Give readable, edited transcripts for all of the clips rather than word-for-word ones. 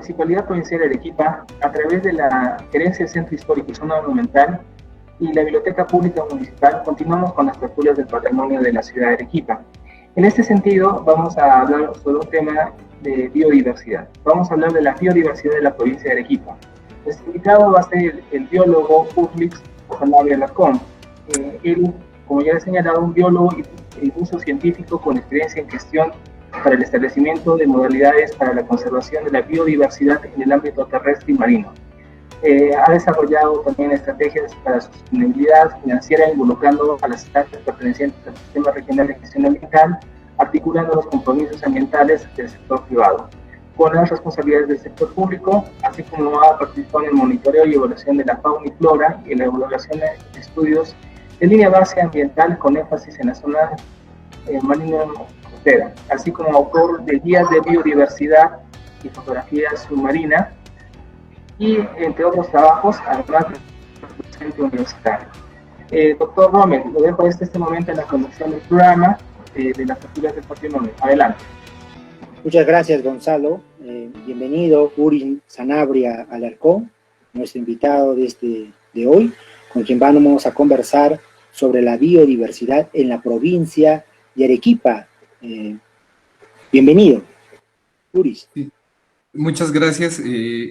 Municipalidad Provincial de Arequipa, a través de la Gerencia del Centro Histórico y Zona Monumental y la Biblioteca Pública Municipal, continuamos con las tertulias del patrimonio de la ciudad de Arequipa. En este sentido, vamos a hablar sobre un tema de biodiversidad. Vamos a hablar de la biodiversidad de la provincia de Arequipa. Nuestro invitado va a ser el biólogo Urlix Sanabria Alarcón. Él, como ya he señalado, un biólogo y uso científico con experiencia en gestión para el establecimiento de modalidades para la conservación de la biodiversidad en el ámbito terrestre y marino. Ha desarrollado también estrategias para su sostenibilidad financiera involucrando a las instancias pertenecientes al Sistema Regional de Gestión Ambiental, articulando los compromisos ambientales del sector privado con las responsabilidades del sector público, así como ha participado en el monitoreo y evaluación de la fauna y flora y en la elaboración de estudios de línea base ambiental con énfasis en la zona marino-costera, así como autor de guías de biodiversidad y fotografía submarina, y entre otros trabajos, además del docente universitario. Doctor Rommel, lo dejo desde este momento en la conducción del programa de las tertulias del patrimonio. Adelante. Muchas gracias, Gonzalo. Bienvenido, Uri Sanabria Alarcón, nuestro invitado de hoy, con quien vamos a conversar sobre la biodiversidad en la provincia de Arequipa. Bienvenido, Uri. Sí. Muchas gracias.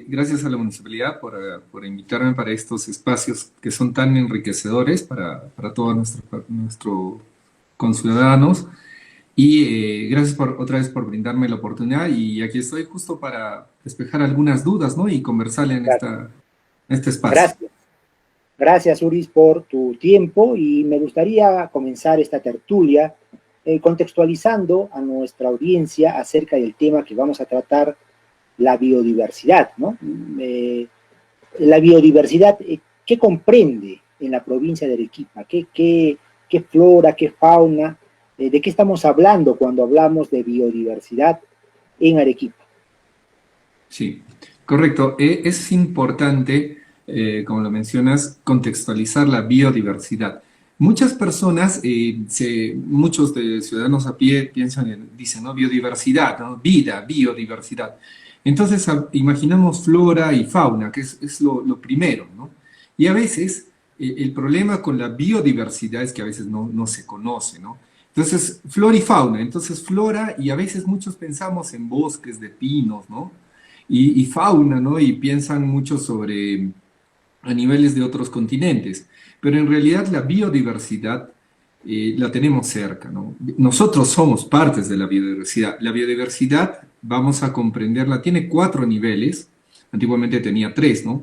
Gracias a la municipalidad por invitarme para estos espacios que son tan enriquecedores para todos nuestros conciudadanos. Y gracias otra vez por brindarme la oportunidad, y aquí estoy justo para despejar algunas dudas, ¿no? Y conversar en este espacio. Gracias, Uris, por tu tiempo, y me gustaría comenzar esta tertulia contextualizando a nuestra audiencia acerca del tema que vamos a tratar, la biodiversidad, ¿no? La biodiversidad, ¿qué comprende en la provincia de Arequipa? ¿Qué flora, qué fauna? ¿De qué estamos hablando cuando hablamos de biodiversidad en Arequipa? Sí, correcto. Es importante, como lo mencionas, contextualizar la biodiversidad. Muchas personas, muchos de ciudadanos a pie dicen, ¿no? Biodiversidad, ¿no? Vida, biodiversidad. Entonces imaginamos flora y fauna, que es lo primero, ¿no? Y a veces el problema con la biodiversidad es que a veces no se conoce, ¿no? Entonces, flora y fauna. Entonces, flora, y a veces muchos pensamos en bosques de pinos, ¿no? Y fauna, ¿no? Y piensan mucho a niveles de otros continentes. Pero en realidad la biodiversidad la tenemos cerca, ¿no? Nosotros somos partes de la biodiversidad. La biodiversidad, vamos a comprenderla, tiene 4 niveles. Antiguamente tenía 3, ¿no?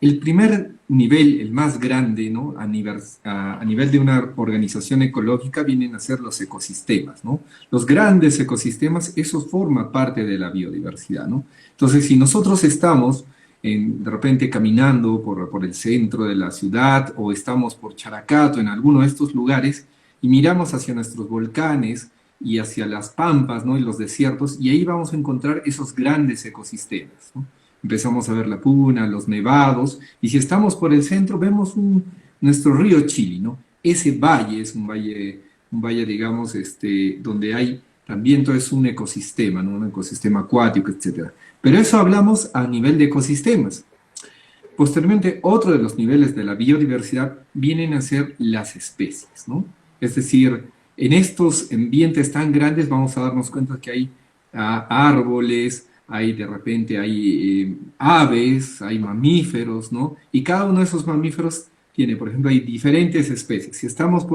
El primer nivel, el más grande, ¿no? a nivel de una organización ecológica, vienen a ser los ecosistemas, ¿no? Los grandes ecosistemas, eso forma parte de la biodiversidad, ¿no? Entonces, si nosotros estamos de repente caminando por el centro de la ciudad, o estamos por Characato, en alguno de estos lugares, y miramos hacia nuestros volcanes y hacia las pampas, ¿no? Y los desiertos, y ahí vamos a encontrar esos grandes ecosistemas, ¿no? Empezamos a ver la puna, los nevados, y si estamos por el centro vemos nuestro río Chili, ¿no? Ese valle es un valle, digamos, donde hay también todo es un ecosistema, ¿no? Un ecosistema acuático, etc. Pero eso hablamos a nivel de ecosistemas. Posteriormente, otro de los niveles de la biodiversidad vienen a ser las especies, ¿no? Es decir, en estos ambientes tan grandes vamos a darnos cuenta que hay árboles, de repente hay aves, hay mamíferos, ¿no? Y cada uno de esos mamíferos tiene, por ejemplo, hay diferentes especies. Si estamos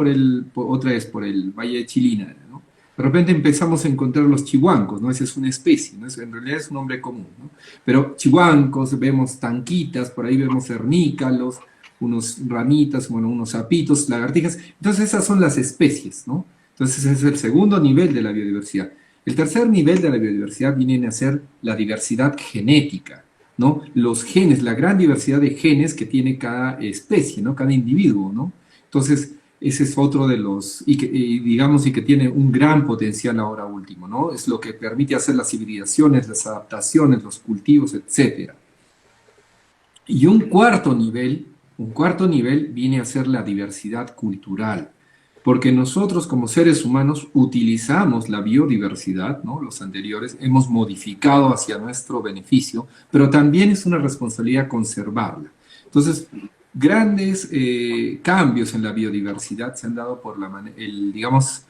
otra vez por el Valle de Chilina, ¿no? De repente empezamos a encontrar los chihuancos, ¿no? Esa es una especie, ¿no? En realidad es un nombre común, ¿no? Pero chihuancos, vemos tanquitas, por ahí vemos cernícalos, unos ranitas, bueno, unos sapitos, lagartijas. Entonces esas son las especies, ¿no? Entonces ese es el segundo nivel de la biodiversidad. El tercer nivel de la biodiversidad viene a ser la diversidad genética, ¿no? Los genes, la gran diversidad de genes que tiene cada especie, ¿no? Cada individuo, ¿no? Entonces, ese es otro de los, y que tiene un gran potencial ahora último, ¿no? Es lo que permite hacer las hibridaciones, las adaptaciones, los cultivos, etc. Y un cuarto nivel viene a ser la diversidad cultural. porque nosotros como seres humanos utilizamos la biodiversidad, ¿no? Los anteriores, hemos modificado hacia nuestro beneficio, pero también es una responsabilidad conservarla. Entonces, grandes cambios en la biodiversidad se han dado por digamos,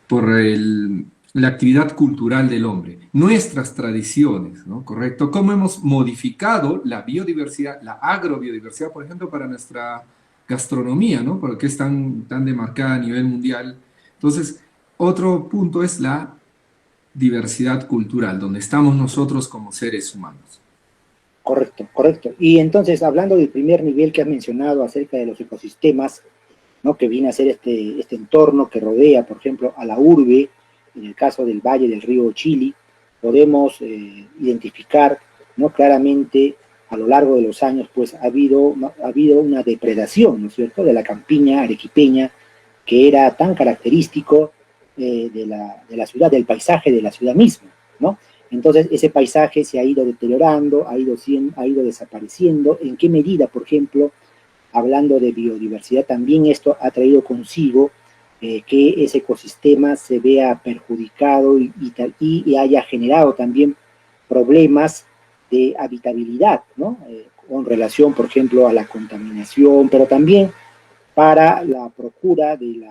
por la actividad cultural del hombre, nuestras tradiciones, ¿no? ¿Correcto? Cómo hemos modificado la biodiversidad, la agrobiodiversidad, por ejemplo, para nuestra gastronomía, ¿no? Porque es tan demarcada a nivel mundial. Entonces, otro punto es la diversidad cultural, donde estamos nosotros como seres humanos. Correcto, correcto. Y entonces, hablando del primer nivel que has mencionado acerca de los ecosistemas, ¿no? Que viene a ser este entorno que rodea, por ejemplo, a la urbe, en el caso del valle del río Chili, podemos identificar, ¿no? Claramente a lo largo de los años, pues ha habido una depredación, ¿no es cierto?, de la campiña arequipeña, que era tan característico de la ciudad, del paisaje de la ciudad misma, ¿no? Entonces, ese paisaje se ha ido deteriorando, ha ido desapareciendo. ¿En qué medida, por ejemplo, hablando de biodiversidad, también esto ha traído consigo que ese ecosistema se vea perjudicado y haya generado también problemas de habitabilidad, ¿no? Con relación, por ejemplo, a la contaminación, pero también para la procura de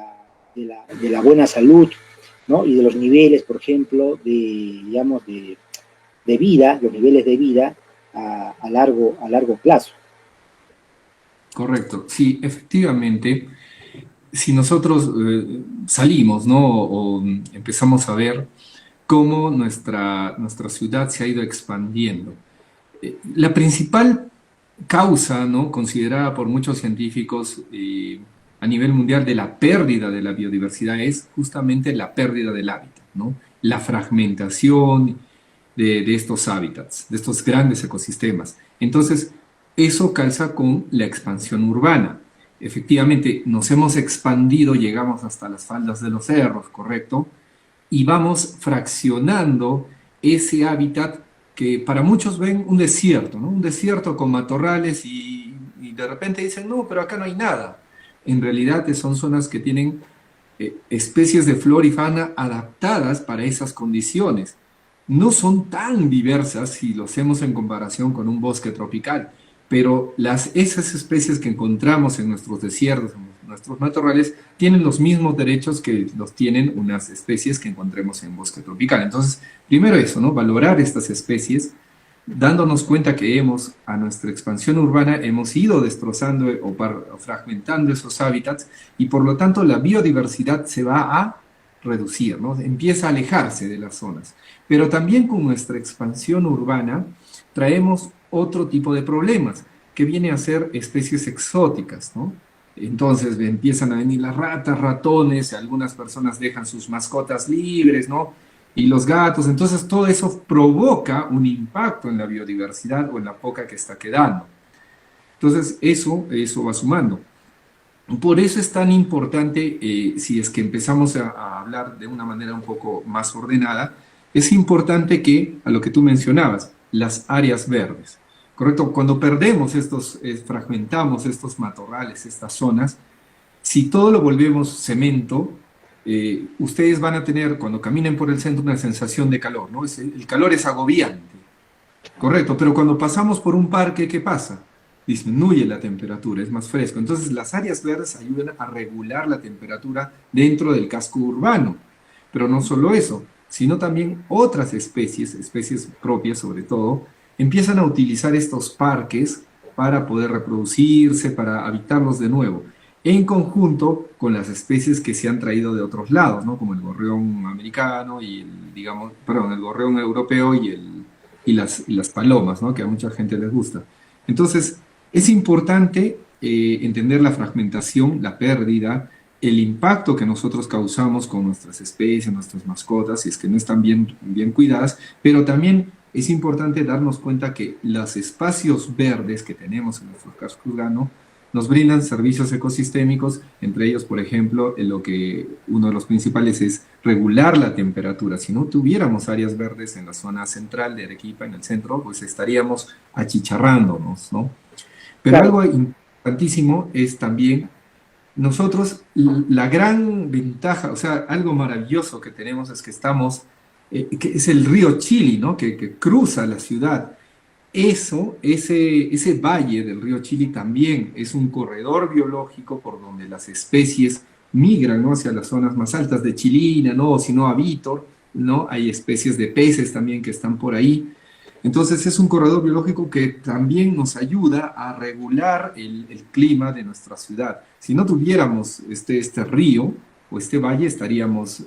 la buena salud, ¿no? Y de los niveles, por ejemplo, digamos, de vida, los niveles de vida a largo plazo. Correcto, sí, efectivamente, si nosotros salimos, ¿no? O empezamos a ver cómo nuestra ciudad se ha ido expandiendo. La principal causa, ¿no? Considerada por muchos científicos a nivel mundial de la pérdida de la biodiversidad es justamente la pérdida del hábitat, ¿no? La fragmentación de estos hábitats, de estos grandes ecosistemas. Entonces, eso calza con la expansión urbana. Efectivamente, nos hemos expandido, llegamos hasta las faldas de los cerros, ¿correcto? Y vamos fraccionando ese hábitat que para muchos ven un desierto, ¿no? Un desierto con matorrales y de repente dicen, no, pero acá no hay nada. En realidad son zonas que tienen especies de flora y fauna adaptadas para esas condiciones. No son tan diversas si lo hacemos en comparación con un bosque tropical, pero esas especies que encontramos en nuestros desiertos, en nuestros matorrales, tienen los mismos derechos que los tienen unas especies que encontremos en bosque tropical. Entonces, primero eso, ¿no? Valorar estas especies, dándonos cuenta que a nuestra expansión urbana, hemos ido destrozando o fragmentando esos hábitats y por lo tanto la biodiversidad se va a reducir, ¿no? Empieza a alejarse de las zonas. Pero también con nuestra expansión urbana traemos otro tipo de problemas, que viene a ser especies exóticas, ¿no? Entonces empiezan a venir las ratas, ratones, algunas personas dejan sus mascotas libres, ¿no? Y los gatos, entonces todo eso provoca un impacto en la biodiversidad o en la poca que está quedando. Entonces eso va sumando. Por eso es tan importante, si es que empezamos a hablar de una manera un poco más ordenada, es importante que, a lo que tú mencionabas, las áreas verdes, ¿correcto? Cuando perdemos fragmentamos estos matorrales, estas zonas, si todo lo volvemos cemento, ustedes van a tener, cuando caminen por el centro, una sensación de calor, ¿no? El calor es agobiante, correcto, pero cuando pasamos por un parque, ¿qué pasa? Disminuye la temperatura, es más fresco. Entonces las áreas verdes ayudan a regular la temperatura dentro del casco urbano. Pero no solo eso, sino también otras especies propias sobre todo, empiezan a utilizar estos parques para poder reproducirse, para habitarlos de nuevo, en conjunto con las especies que se han traído de otros lados, ¿no? Como el gorrión americano y el gorrión europeo y las palomas, ¿no? Que a mucha gente les gusta. Entonces, es importante entender la fragmentación, la pérdida, el impacto que nosotros causamos con nuestras especies, nuestras mascotas, si es que no están bien cuidadas, pero también es importante darnos cuenta que los espacios verdes que tenemos en nuestro casco urbano nos brindan servicios ecosistémicos, entre ellos, por ejemplo, uno de los principales es regular la temperatura. Si no tuviéramos áreas verdes en la zona central de Arequipa, en el centro, pues estaríamos achicharrándonos, ¿no? Pero Claro. algo importantísimo es también nosotros, la gran ventaja, o sea, algo maravilloso que tenemos es que estamos, que es el río Chili, ¿no? Que cruza la ciudad. Ese valle del río Chili también es un corredor biológico por donde las especies migran, ¿no? Hacia las zonas más altas de Chilina, ¿no? O si no, a Vítor, ¿no? Hay especies de peces también que están por ahí. Entonces es un corredor biológico que también nos ayuda a regular el clima de nuestra ciudad. Si no tuviéramos este río o este valle, estaríamos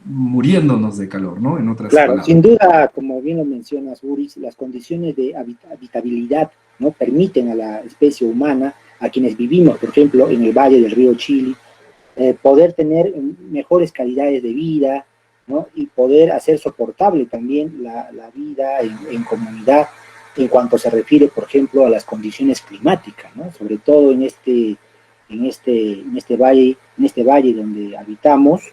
muriéndonos de calor, ¿no? En otras Claro, palabras. sin duda, como bien lo mencionas, Uris, las condiciones de habitabilidad, ¿no? Permiten a la especie humana, a quienes vivimos, por ejemplo, en el valle del río Chili, poder tener mejores calidades de vida, ¿no? Y poder hacer soportable también la vida en comunidad en cuanto se refiere, por ejemplo, a las condiciones climáticas, ¿no? Sobre todo en este valle donde habitamos,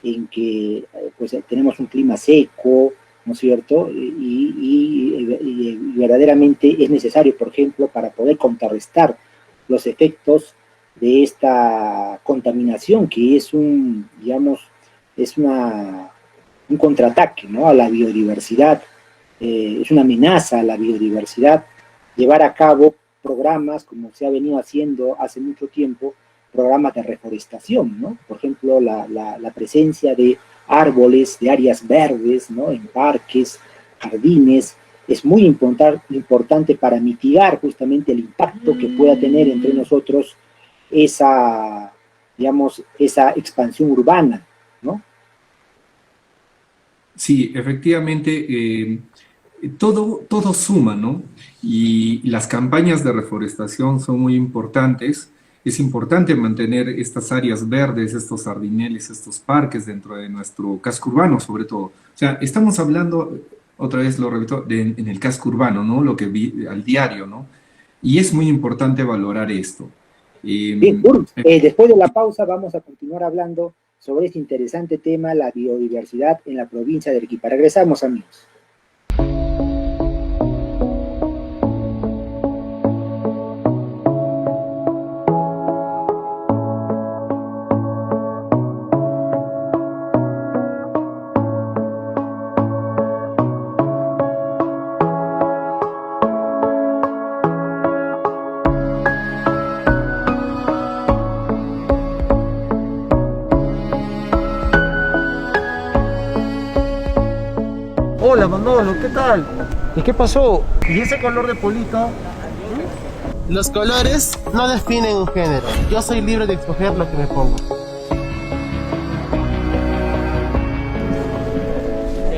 en que pues tenemos un clima seco, ¿no es cierto? Y verdaderamente es necesario, por ejemplo, para poder contrarrestar los efectos de esta contaminación, que es un contraataque, ¿no? A la biodiversidad, es una amenaza a la biodiversidad, llevar a cabo programas, como se ha venido haciendo hace mucho tiempo, programas de reforestación, ¿no? Por ejemplo, la presencia de árboles, de áreas verdes, ¿no? En parques, jardines, es muy importante para mitigar justamente el impacto que pueda tener entre nosotros esa expansión urbana, ¿no? Sí, efectivamente, todo suma, ¿no? Y las campañas de reforestación son muy importantes. Es importante mantener estas áreas verdes, estos jardineles, estos parques dentro de nuestro casco urbano, sobre todo. O sea, estamos hablando, otra vez lo repito, en el casco urbano, ¿no? Lo que vi al diario, ¿no? Y es muy importante valorar esto. Bien, después de la pausa vamos a continuar hablando sobre este interesante tema, la biodiversidad en la provincia de Arequipa. Regresamos, amigos. Hola Manolo, ¿qué tal? ¿Y qué pasó? ¿Y ese color de polito? Los colores no definen un género. Yo soy libre de escoger lo que me pongo.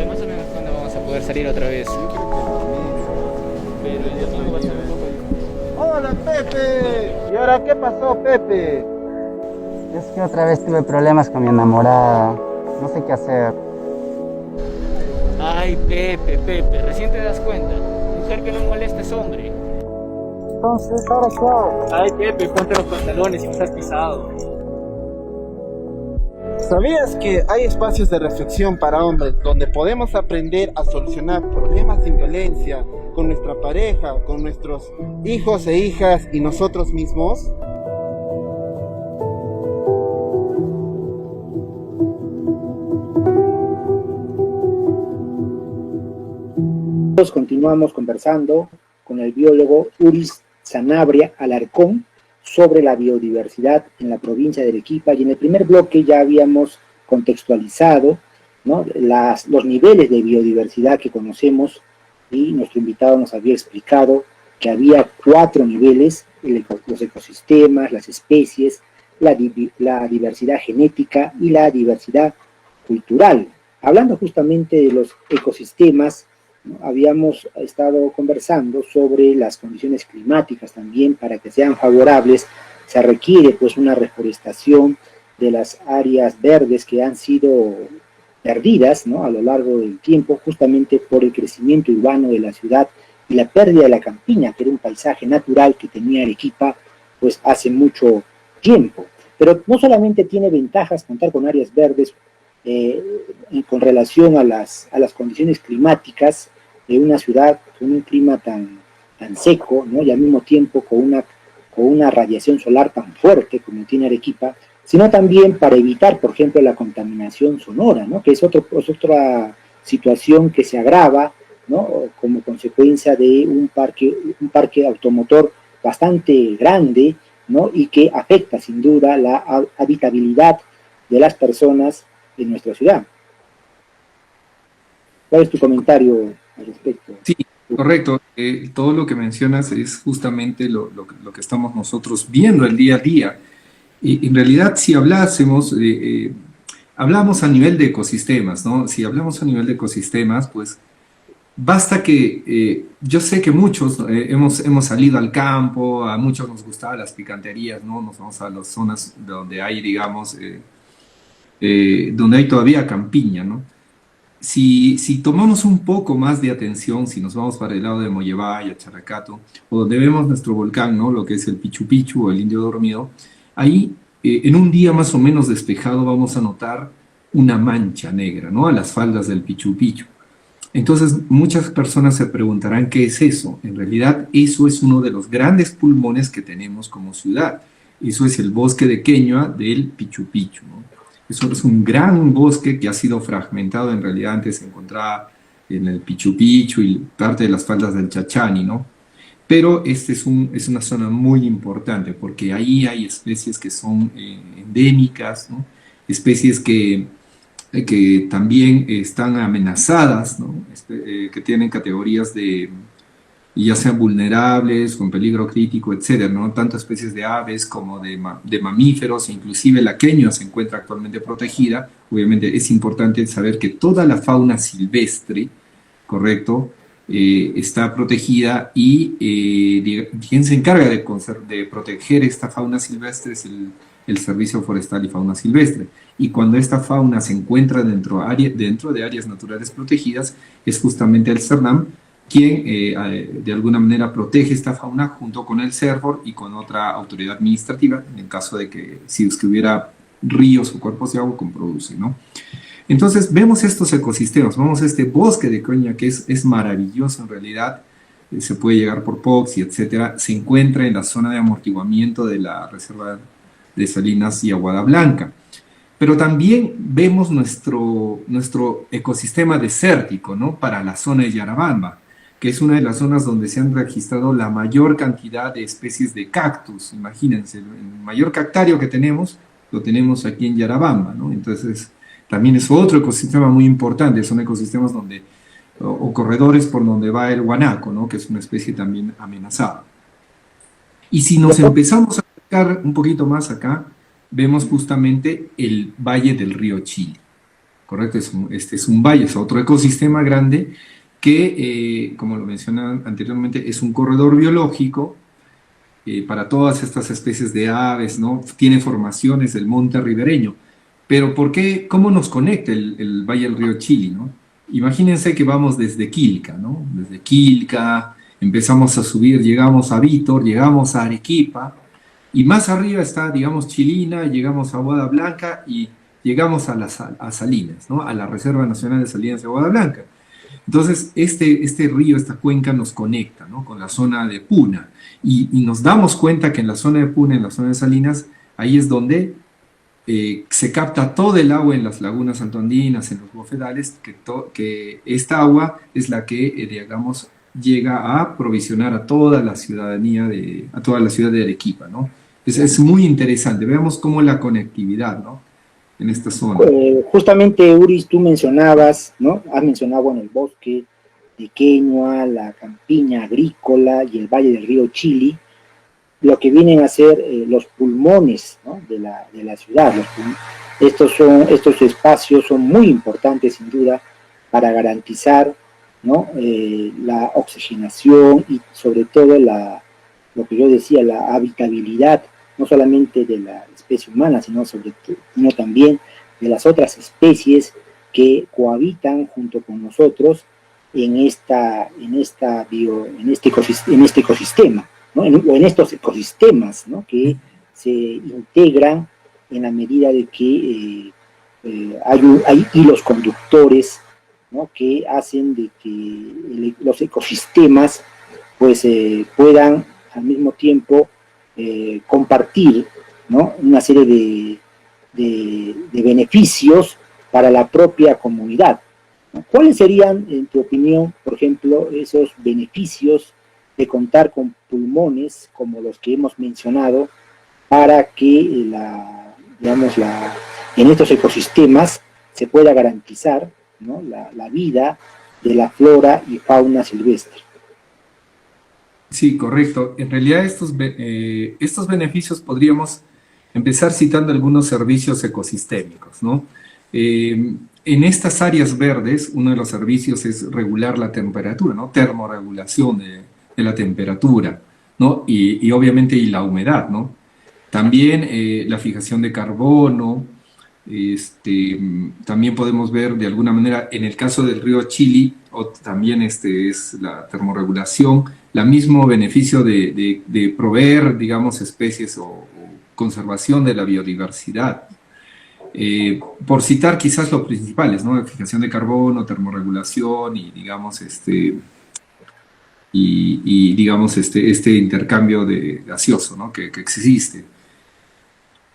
Más o menos cuándo vamos a poder salir otra vez. ¡Hola Pepe! ¿Y ahora qué pasó, Pepe? Es que otra vez tuve problemas con mi enamorada. No sé qué hacer. Ay, Pepe, recién te das cuenta. Mujer que no molesta es hombre. Entonces, ¿ahora qué hago? Ay, Pepe, ponte los pantalones y no estás pisado. ¿Sabías que hay espacios de reflexión para hombres donde podemos aprender a solucionar problemas sin violencia con nuestra pareja, con nuestros hijos e hijas y nosotros mismos? Continuamos conversando con el biólogo Uris Sanabria Alarcón sobre la biodiversidad en la provincia de Arequipa, y en el primer bloque ya habíamos contextualizado, ¿no? Los niveles de biodiversidad que conocemos, y nuestro invitado nos había explicado que había 4 niveles: los ecosistemas, las especies, la diversidad genética y la diversidad cultural. Hablando justamente de los ecosistemas, ¿no? Habíamos estado conversando sobre las condiciones climáticas también. Para que sean favorables se requiere pues una reforestación de las áreas verdes que han sido perdidas, ¿no? A lo largo del tiempo, justamente por el crecimiento urbano de la ciudad y la pérdida de la campiña, que era un paisaje natural que tenía Arequipa pues hace mucho tiempo. Pero no solamente tiene ventajas contar con áreas verdes con relación a las condiciones climáticas de una ciudad con un clima tan seco, ¿no? Y al mismo tiempo con con una radiación solar tan fuerte como tiene Arequipa, sino también para evitar, por ejemplo, la contaminación sonora, ¿no? Que es otra situación que se agrava, ¿no? Como consecuencia de un parque automotor bastante grande, ¿no? Y que afecta sin duda la habitabilidad de las personas en nuestra ciudad. ¿Cuál es tu comentario al respecto? Sí, correcto. Todo lo que mencionas es justamente lo que estamos nosotros viendo el día a día. Y en realidad, si hablásemos, hablamos a nivel de ecosistemas, ¿no? Si hablamos a nivel de ecosistemas, pues basta que, yo sé que muchos hemos salido al campo, a muchos nos gustaban las picanterías, ¿no? Nos vamos a las zonas donde hay, digamos, donde hay todavía campiña, ¿no? Si tomamos un poco más de atención, si nos vamos para el lado de Mollevaya, Characato, o donde vemos nuestro volcán, ¿no? Lo que es el Pichu Pichu o el Indio Dormido, ahí en un día más o menos despejado vamos a notar una mancha negra, ¿no? A las faldas del Pichu Pichu. Entonces muchas personas se preguntarán qué es eso. En realidad eso es uno de los grandes pulmones que tenemos como ciudad. Eso es el bosque de Queñua del Pichu Pichu, ¿no? Eso es un gran bosque que ha sido fragmentado, en realidad antes se encontraba en el Pichu Pichu y parte de las faldas del Chachani, ¿no? Pero este es una zona muy importante porque ahí hay especies que son endémicas, ¿no? Especies que también están amenazadas, ¿no? Que tienen categorías de, ya sean vulnerables, con peligro crítico, etcétera, ¿no? Tanto especies de aves como de mamíferos, inclusive la queñua se encuentra actualmente protegida. Obviamente es importante saber que toda la fauna silvestre, ¿correcto?, está protegida y quien se encarga de proteger esta fauna silvestre es el Servicio Forestal y Fauna Silvestre. Y cuando esta fauna se encuentra dentro de áreas naturales protegidas, es justamente el CERNAM quien de alguna manera protege esta fauna junto con el CERFOR y con otra autoridad administrativa, en el caso de que si es que hubiera ríos o cuerpos de agua con produce, ¿no? Entonces vemos estos ecosistemas, vemos este bosque de Queñua que es maravilloso en realidad, se puede llegar por Poxi, etcétera, se encuentra en la zona de amortiguamiento de la Reserva de Salinas y Aguada Blanca. Pero también vemos nuestro ecosistema desértico, ¿no? Para la zona de Yarabamba, que es una de las zonas donde se han registrado la mayor cantidad de especies de cactus. Imagínense, el mayor cactario que tenemos, lo tenemos aquí en Yarabamba, ¿no? Entonces, también es otro ecosistema muy importante, son ecosistemas donde, o corredores por donde va el guanaco, ¿no? Que es una especie también amenazada. Y si nos empezamos a acercar un poquito más acá, vemos justamente el valle del río Chili, ¿correcto? Este es un valle, es otro ecosistema grande que, como lo mencioné anteriormente, es un corredor biológico para todas estas especies de aves, ¿no? Tiene formaciones del monte ribereño. Pero ¿por qué? ¿Cómo nos conecta el valle del río Chili, ¿no? Imagínense que vamos desde Quilca, ¿no? Desde Quilca, empezamos a subir, llegamos a Vítor, llegamos a Arequipa, y más arriba está, digamos, Chilina, llegamos a Aguada Blanca y llegamos a Salinas, ¿no? A la Reserva Nacional de Salinas de Aguada Blanca. Entonces, este río, esta cuenca nos conecta, ¿no? Con la zona de Puna. Y nos damos cuenta que en la zona de Puna, en la zona de Salinas, ahí es donde se capta todo el agua en las lagunas altoandinas, en los bofedales, que esta agua es la que, digamos, llega a provisionar a toda la ciudadanía, a toda la ciudad de Arequipa, ¿no? Es muy interesante, veamos cómo la conectividad, ¿no? En esta zona. Justamente, Uris, tú mencionabas, ¿no? Has mencionado, bueno, el bosque de Queñua, la campiña agrícola y el valle del río Chili, lo que vienen a ser los pulmones, ¿no? de la ciudad. Estos espacios son muy importantes, sin duda, para garantizar, ¿no? La oxigenación y sobre todo lo que yo decía, la habitabilidad, no solamente de la especie humana, sino también de las otras especies que cohabitan junto con nosotros en este ecosistema, ¿no? O en estos ecosistemas, ¿no? Que se integran en la medida de que hay hilos conductores, ¿no? Que hacen de que los ecosistemas pues puedan al mismo tiempo compartir, ¿no?, una serie de beneficios para la propia comunidad, ¿no? ¿Cuáles serían, en tu opinión, por ejemplo, esos beneficios de contar con pulmones como los que hemos mencionado para que en estos ecosistemas se pueda garantizar, ¿no?, la vida de la flora y fauna silvestre? Sí, correcto. En realidad estos beneficios podríamos empezar citando algunos servicios ecosistémicos, ¿no? En estas áreas verdes, uno de los servicios es regular la temperatura, ¿no? Termorregulación de la temperatura, ¿no? Y obviamente y la humedad, ¿no? También la fijación de carbono. También podemos ver de alguna manera en el caso del río Chili, también es la termorregulación, el mismo beneficio de proveer, digamos, especies o conservación de la biodiversidad. Por citar quizás los principales, ¿no? Fijación de carbono, termorregulación y digamos este intercambio gaseoso, ¿no?, que existe.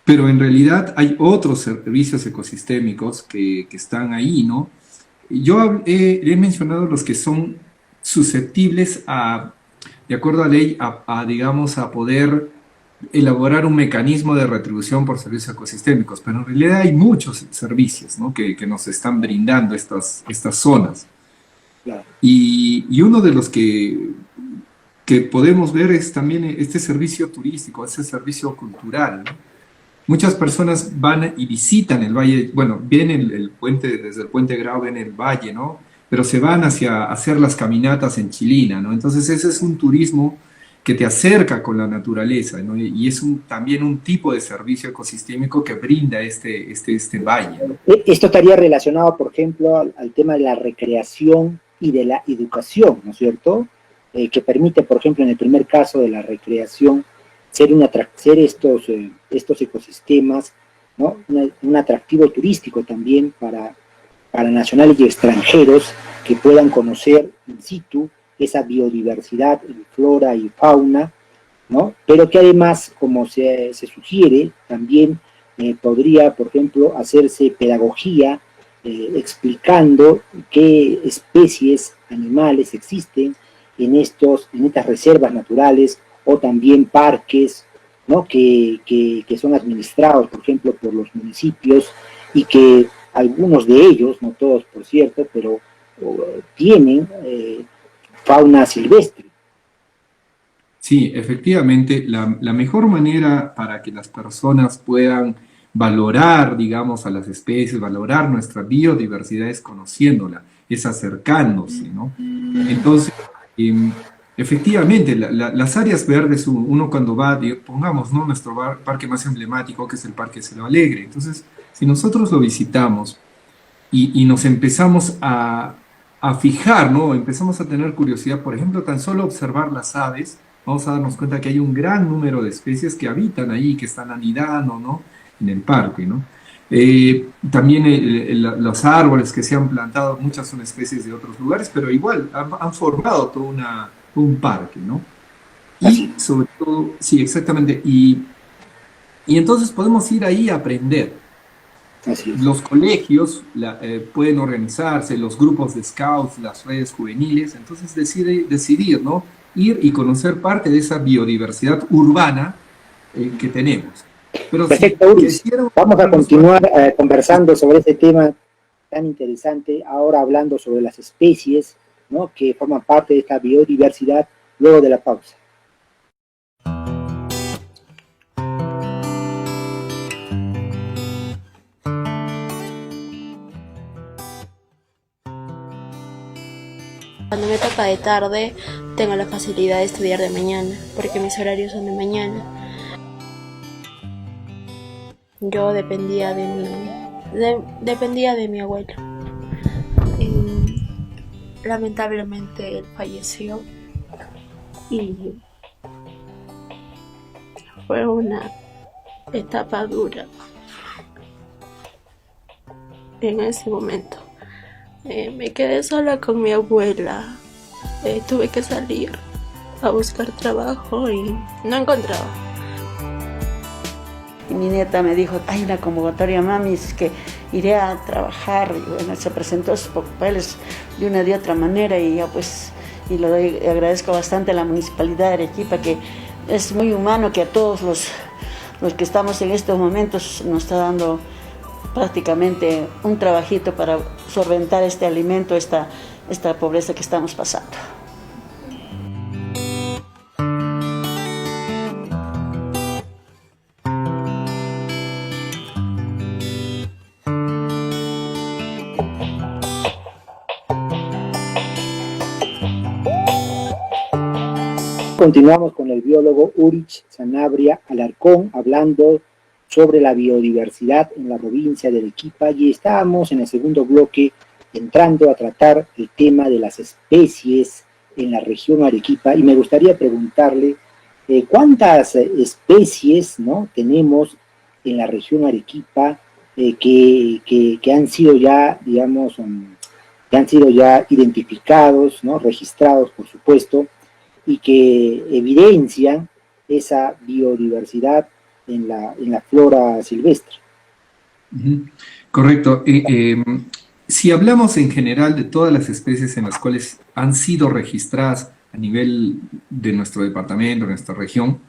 Pero en realidad hay otros servicios ecosistémicos que están ahí, ¿no? Yo he mencionado los que son susceptibles de acuerdo a ley, digamos, a poder elaborar un mecanismo de retribución por servicios ecosistémicos, pero en realidad hay muchos servicios, ¿no?, que nos están brindando estas zonas. Claro. Y uno de los que podemos ver es también este servicio turístico, ese servicio cultural, ¿no? Muchas personas van y visitan el valle, bueno, ven el puente, desde el puente Grau ven el valle, ¿no? Pero se van hacia hacer las caminatas en Chilina, ¿no? Entonces ese es un turismo que te acerca con la naturaleza, ¿no? Y es también un tipo de servicio ecosistémico que brinda este valle, ¿no? Esto estaría relacionado, por ejemplo, al tema de la recreación y de la educación, ¿no es cierto? Que permite, por ejemplo, en el primer caso de la recreación, ser estos ecosistemas, ¿no?, un atractivo turístico también para nacionales y extranjeros que puedan conocer in situ esa biodiversidad, flora y fauna, ¿no?, pero que además, como se sugiere, también podría, por ejemplo, hacerse pedagogía explicando qué especies animales existen en estas reservas naturales o también parques, ¿no?, que son administrados, por ejemplo, por los municipios y que algunos de ellos, no todos por cierto, pero tienen fauna silvestre. Sí, efectivamente, la mejor manera para que las personas puedan valorar, digamos, a las especies, valorar nuestra biodiversidad es conociéndola, es acercándose, ¿no? Entonces, efectivamente, las áreas verdes, uno cuando va, pongamos, ¿no?, nuestro parque más emblemático, que es el Parque Selva Alegre. Entonces, si nosotros lo visitamos y nos empezamos a fijar, ¿no?, empezamos a tener curiosidad, por ejemplo, tan solo observar las aves, vamos a darnos cuenta que hay un gran número de especies que habitan ahí, que están anidando, ¿no?, en el parque, ¿no? También los árboles que se han plantado, muchas son especies de otros lugares, pero igual han formado todo un parque, ¿no? Y sobre todo, sí, exactamente, y entonces podemos ir ahí a aprender. Los colegios pueden organizarse, los grupos de scouts, las redes juveniles, entonces decidir, ¿no?, ir y conocer parte de esa biodiversidad urbana que tenemos. Pero perfecto, Uris. Vamos a continuar conversando sobre este tema tan interesante, ahora hablando sobre las especies, ¿no?, que forman parte de esta biodiversidad, luego de la pausa. Cuando me toca de tarde, tengo la facilidad de estudiar de mañana, porque mis horarios son de mañana. Yo dependía de mi abuelo. Lamentablemente él falleció y fue una etapa dura en ese momento. Me quedé sola con mi abuela, tuve que salir a buscar trabajo y no encontraba. mi nieta me dijo, hay una convocatoria, mami, es que iré a trabajar. Y bueno, se presentó sus papeles de una de otra manera y ya pues, y lo agradezco bastante a la Municipalidad de Arequipa, que es muy humano, que a todos los que estamos en estos momentos nos está dando prácticamente un trabajito para solventar este alimento, esta pobreza que estamos pasando. Continuamos con el biólogo Urich Sanabria Alarcón hablando sobre la biodiversidad en la provincia de Arequipa, y estábamos en el segundo bloque entrando a tratar el tema de las especies en la región Arequipa, y me gustaría preguntarle cuántas especies, ¿no?, tenemos en la región Arequipa que han sido ya, digamos, que han sido ya identificados, ¿no?, registrados, por supuesto, y que evidencian esa biodiversidad en la flora silvestre. Correcto. Si hablamos en general de todas las especies en las cuales han sido registradas a nivel de nuestro departamento, de nuestra región,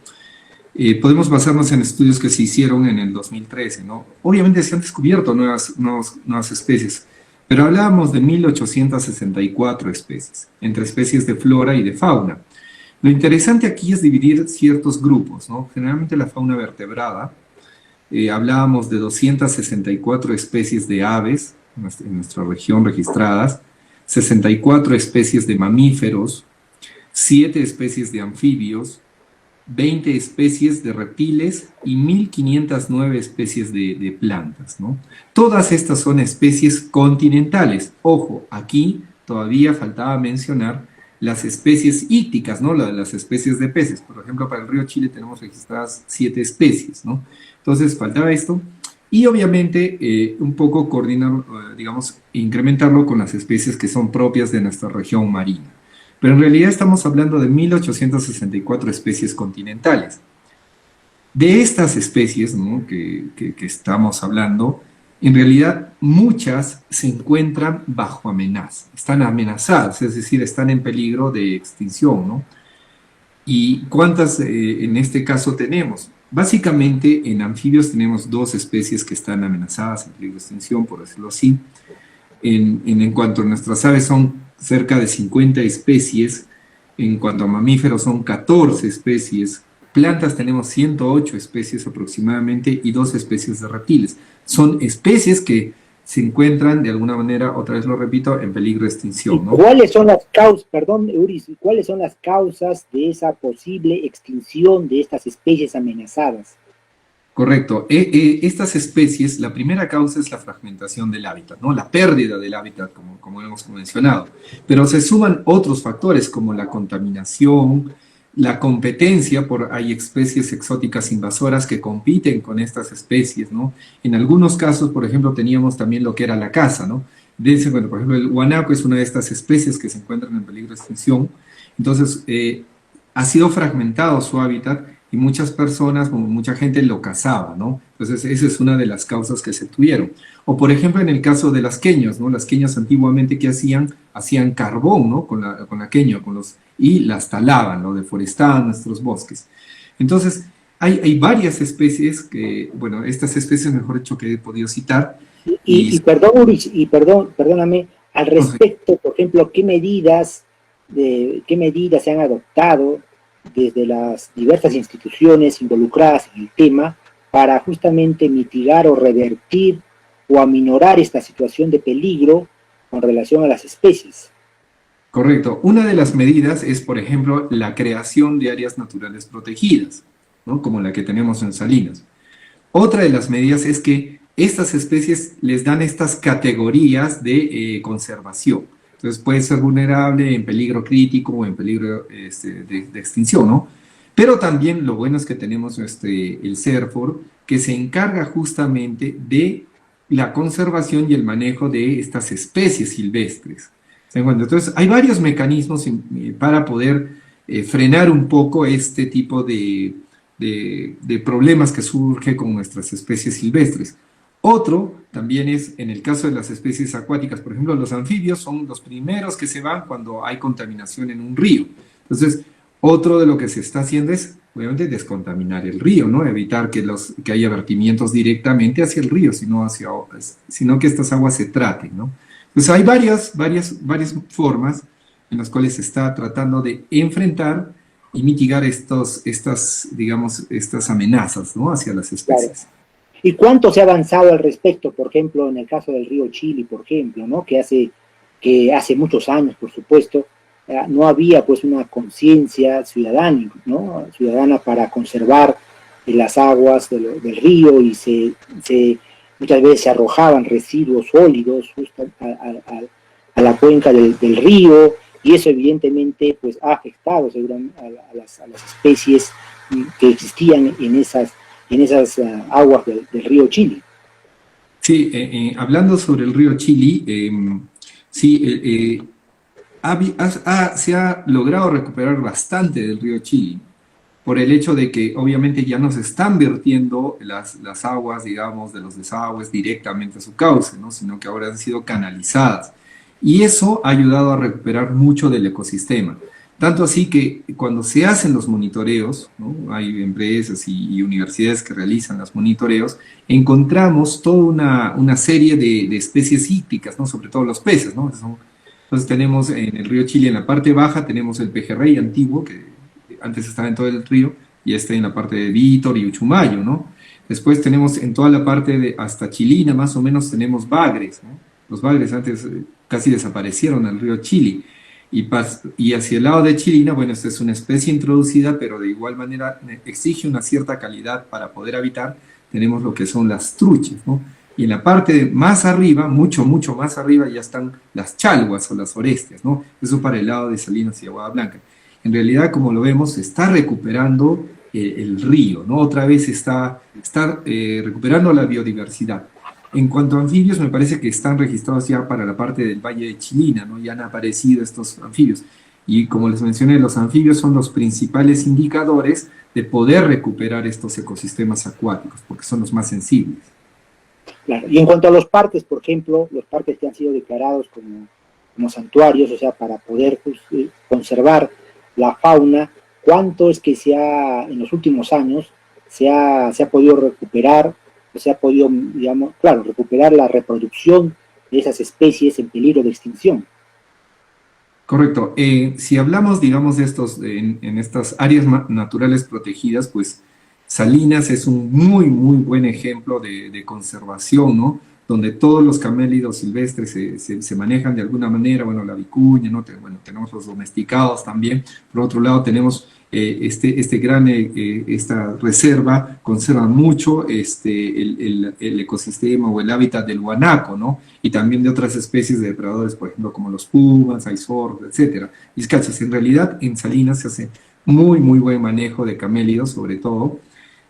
podemos basarnos en estudios que se hicieron en el 2013, ¿no? Obviamente se han descubierto nuevas especies, pero hablábamos de 1864 especies, entre especies de flora y de fauna. Lo interesante aquí es dividir ciertos grupos, ¿no? Generalmente la fauna vertebrada, hablábamos de 264 especies de aves en nuestra región registradas, 64 especies de mamíferos, 7 especies de anfibios, 20 especies de reptiles y 1509 especies de plantas, ¿no? Todas estas son especies continentales. Ojo, aquí todavía faltaba mencionar las especies ícticas, ¿no? Las especies de peces. Por ejemplo, para el río Chile tenemos registradas 7 especies, ¿no? Entonces, faltaba esto. Y obviamente, un poco coordinar, digamos, incrementarlo con las especies que son propias de nuestra región marina. Pero en realidad estamos hablando de 1864 especies continentales. De estas especies, ¿no?, que estamos hablando, en realidad muchas se encuentran bajo amenaza, están amenazadas, es decir, están en peligro de extinción, ¿no? ¿Y cuántas en este caso tenemos? Básicamente en anfibios tenemos 2 especies que están amenazadas, en peligro de extinción, por decirlo así. En cuanto a nuestras aves son cerca de 50 especies, en cuanto a mamíferos son 14 especies, plantas tenemos 108 especies aproximadamente y 2 especies de reptiles. Son especies que se encuentran de alguna manera, otra vez lo repito, en peligro de extinción, ¿no? ¿Cuáles son las causas, perdón, Uris, cuáles son las causas de esa posible extinción de estas especies amenazadas? Correcto. Estas especies, la primera causa es la fragmentación del hábitat, ¿no? La pérdida del hábitat, como hemos mencionado. Pero se suman otros factores como la contaminación, la competencia hay especies exóticas invasoras que compiten con estas especies, ¿no? En algunos casos, por ejemplo, teníamos también lo que era la caza, ¿no? Dense cuenta, por ejemplo, el guanaco es una de estas especies que se encuentran en peligro de extinción. Entonces, ha sido fragmentado su hábitat y muchas personas, mucha gente lo cazaba, ¿no? Entonces, esa es una de las causas que se tuvieron. O, por ejemplo, en el caso de las queñas, ¿no? Las queñas antiguamente, ¿qué hacían? Hacían carbón, ¿no? Con la queña, y las talaban, lo deforestaban nuestros bosques. Entonces, hay varias especies que, bueno, estas especies, mejor dicho, que he podido citar. Y perdón, Urich, perdóname, al respecto, por ejemplo, ¿qué medidas se han adoptado desde las diversas instituciones involucradas en el tema para justamente mitigar o revertir o aminorar esta situación de peligro con relación a las especies? Correcto. Una de las medidas es, por ejemplo, la creación de áreas naturales protegidas, ¿no? Como la que tenemos en Salinas. Otra de las medidas es que estas especies les dan estas categorías de conservación. Entonces puede ser vulnerable, en peligro crítico o en peligro de extinción, ¿no? Pero también lo bueno es que tenemos el CERFOR, que se encarga justamente de la conservación y el manejo de estas especies silvestres. Entonces, hay varios mecanismos para poder frenar un poco este tipo de de problemas que surge con nuestras especies silvestres. Otro también es, en el caso de las especies acuáticas, por ejemplo, los anfibios son los primeros que se van cuando hay contaminación en un río. Entonces, otro de lo que se está haciendo es, obviamente, descontaminar el río, ¿no? Evitar que haya vertimientos directamente hacia el río, sino que estas aguas se traten, ¿no? Entonces, hay varias formas en las cuales se está tratando de enfrentar y mitigar estas amenazas, ¿no? Hacia las especies. Claro. ¿Y cuánto se ha avanzado al respecto? Por ejemplo, en el caso del río Chili, por ejemplo, ¿no? Que hace muchos años, por supuesto, no había pues una conciencia ciudadana, ¿no? Ciudadana para conservar las aguas del río, y muchas veces se arrojaban residuos sólidos justo a la cuenca del río, y eso evidentemente pues ha afectado a las especies que existían en esas aguas del río Chili. Sí, hablando sobre el río Chili, se ha logrado recuperar bastante del río Chili, por el hecho de que obviamente ya no se están vertiendo las aguas, digamos, de los desagües directamente a su cauce, ¿no? Sino que ahora han sido canalizadas. Y eso ha ayudado a recuperar mucho del ecosistema. Tanto así que cuando se hacen los monitoreos, ¿no? Hay empresas y universidades que realizan los monitoreos, encontramos toda una serie de especies hípicas, ¿no? Sobre todo los peces, ¿no? Entonces tenemos en el río Chili, en la parte baja, tenemos el pejerrey antiguo, que antes estaba en todo el río, y está en la parte de Vítor y Uchumayo, ¿no? Después tenemos en toda la parte hasta Chilina, más o menos, tenemos bagres, ¿no? Los bagres antes casi desaparecieron en el río Chili. Y hacia el lado de Chilina, bueno, esta es una especie introducida, pero de igual manera exige una cierta calidad para poder habitar. Tenemos lo que son las truchas, ¿no? Y en la parte más arriba, mucho más arriba, ya están las chalhuas o las orestias, ¿no? Eso para el lado de Salinas y Aguada Blanca. En realidad, como lo vemos, se está recuperando el río, ¿no? Otra vez está recuperando la biodiversidad. En cuanto a anfibios, me parece que están registrados ya para la parte del Valle de Chilina, ¿no? Ya han aparecido estos anfibios. Y como les mencioné, los anfibios son los principales indicadores de poder recuperar estos ecosistemas acuáticos, porque son los más sensibles. Claro. Y en cuanto a los parques, por ejemplo, los parques que han sido declarados como santuarios, o sea, para poder conservar la fauna, ¿cuánto es que en los últimos años se ha podido recuperar? Se ha podido, digamos, claro, recuperar la reproducción de esas especies en peligro de extinción. Correcto. Si hablamos, digamos, de en estas áreas naturales protegidas, pues Salinas es un muy buen ejemplo de conservación, ¿no? Donde todos los camélidos silvestres se manejan de alguna manera, bueno, la vicuña, ¿no? Bueno, tenemos los domesticados también. Por otro lado, tenemos esta reserva conserva mucho el ecosistema o el hábitat del guanaco, ¿no? Y también de otras especies de depredadores, por ejemplo, como los pumas, hay zorros, etc. Y cachas, en realidad en Salinas se hace muy buen manejo de camélidos, sobre todo,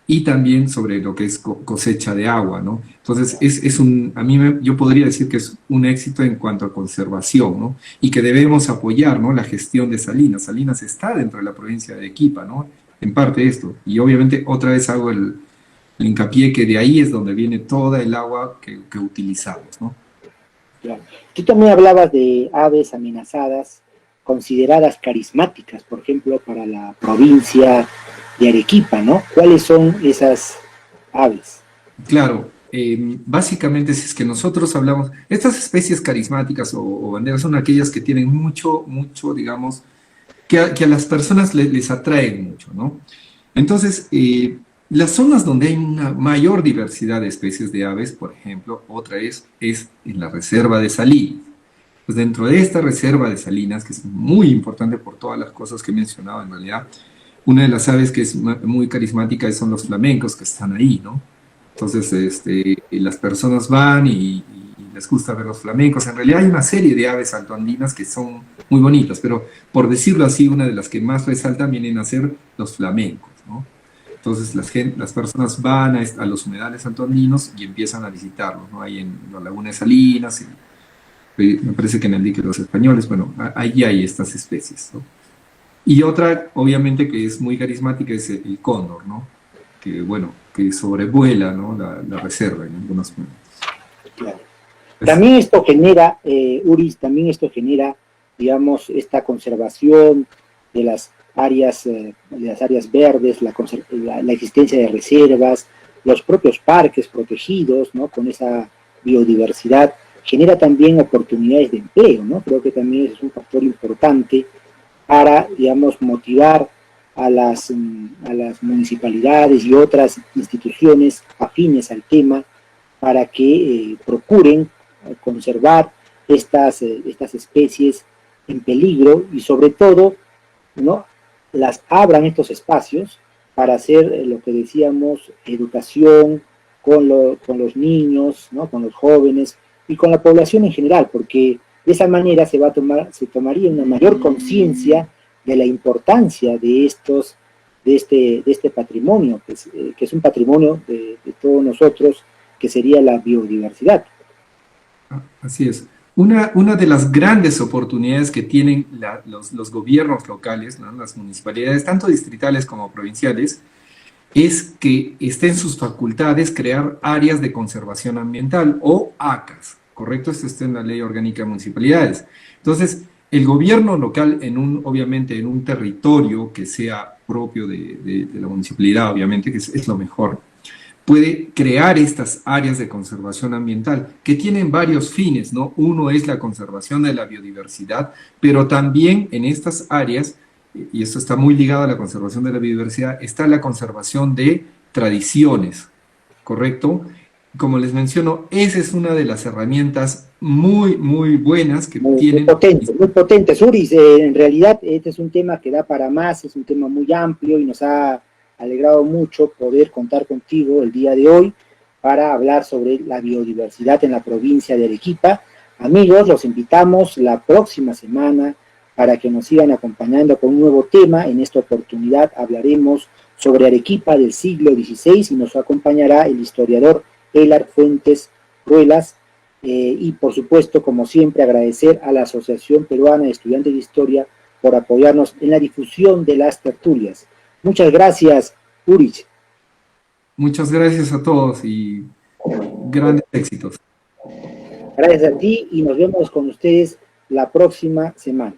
y también sobre lo que es cosecha de agua, ¿no? Entonces, yo podría decir que es un éxito en cuanto a conservación, ¿no? Y que debemos apoyar, ¿no? La gestión de Salinas. Salinas está dentro de la provincia de Arequipa, ¿no? En parte esto. Y obviamente otra vez hago el hincapié que de ahí es donde viene toda el agua que utilizamos, ¿no? Claro. Tú también hablabas de aves amenazadas, consideradas carismáticas, por ejemplo, para la provincia de Arequipa, ¿no? ¿Cuáles son esas aves? Claro, básicamente si es que nosotros hablamos, estas especies carismáticas o banderas son aquellas que tienen mucho, digamos, que a las personas les atraen mucho, ¿no? Entonces, las zonas donde hay una mayor diversidad de especies de aves, por ejemplo, otra es en la reserva de Salinas. Pues dentro de esta reserva de Salinas, que es muy importante por todas las cosas que he mencionado en realidad, una de las aves que es muy carismática son los flamencos que están ahí, ¿no? Entonces, las personas van y les gusta ver los flamencos. En realidad hay una serie de aves altoandinas que son muy bonitas, pero por decirlo así, una de las que más resaltan vienen a ser los flamencos, ¿no? Entonces las personas van a los humedales altoandinos y empiezan a visitarlos, ¿no? Ahí en la laguna de Salinas, me parece que en el dique de los españoles, bueno, ahí hay estas especies, ¿no? Y otra, obviamente, que es muy carismática es el cóndor, ¿no? bueno, que sobrevuela, ¿no?, la reserva en algunos momentos. Claro. También esto genera, Uris, también esto genera, digamos, esta conservación de las áreas verdes, la existencia de reservas, los propios parques protegidos, ¿no?, con esa biodiversidad, genera también oportunidades de empleo, ¿no? Creo que también es un factor importante para, digamos, motivar a las municipalidades y otras instituciones afines al tema para que procuren conservar estas especies en peligro y sobre todo, ¿no?, las abran estos espacios para hacer lo que decíamos, educación con los niños, ¿no?, con los jóvenes y con la población en general, porque de esa manera se tomaría una mayor conciencia de la importancia de este patrimonio, que es un patrimonio de todos nosotros, que sería la biodiversidad. Así es. Una de las grandes oportunidades que tienen los gobiernos locales, ¿no?, las municipalidades, tanto distritales como provinciales, es que esté en sus facultades crear áreas de conservación ambiental o ACAS, ¿correcto? Esto está en la Ley Orgánica de Municipalidades. Entonces, el gobierno local, obviamente en un territorio que sea propio de la municipalidad, obviamente, que es lo mejor, puede crear estas áreas de conservación ambiental que tienen varios fines, ¿no? Uno es la conservación de la biodiversidad, pero también en estas áreas, y esto está muy ligado a la conservación de la biodiversidad, está la conservación de tradiciones, ¿correcto? Como les menciono, esa es una de las herramientas muy, muy buenas que tienen. Muy potentes. Uris, en realidad este es un tema que da para más, es un tema muy amplio y nos ha alegrado mucho poder contar contigo el día de hoy para hablar sobre la biodiversidad en la provincia de Arequipa. Amigos, los invitamos la próxima semana para que nos sigan acompañando con un nuevo tema. En esta oportunidad hablaremos sobre Arequipa del siglo XVI y nos acompañará el historiador Elar Fuentes Ruelas. Y por supuesto, como siempre, agradecer a la Asociación Peruana de Estudiantes de Historia por apoyarnos en la difusión de las tertulias. Muchas gracias, Urich. Muchas gracias a todos y grandes éxitos. Gracias a ti y nos vemos con ustedes la próxima semana.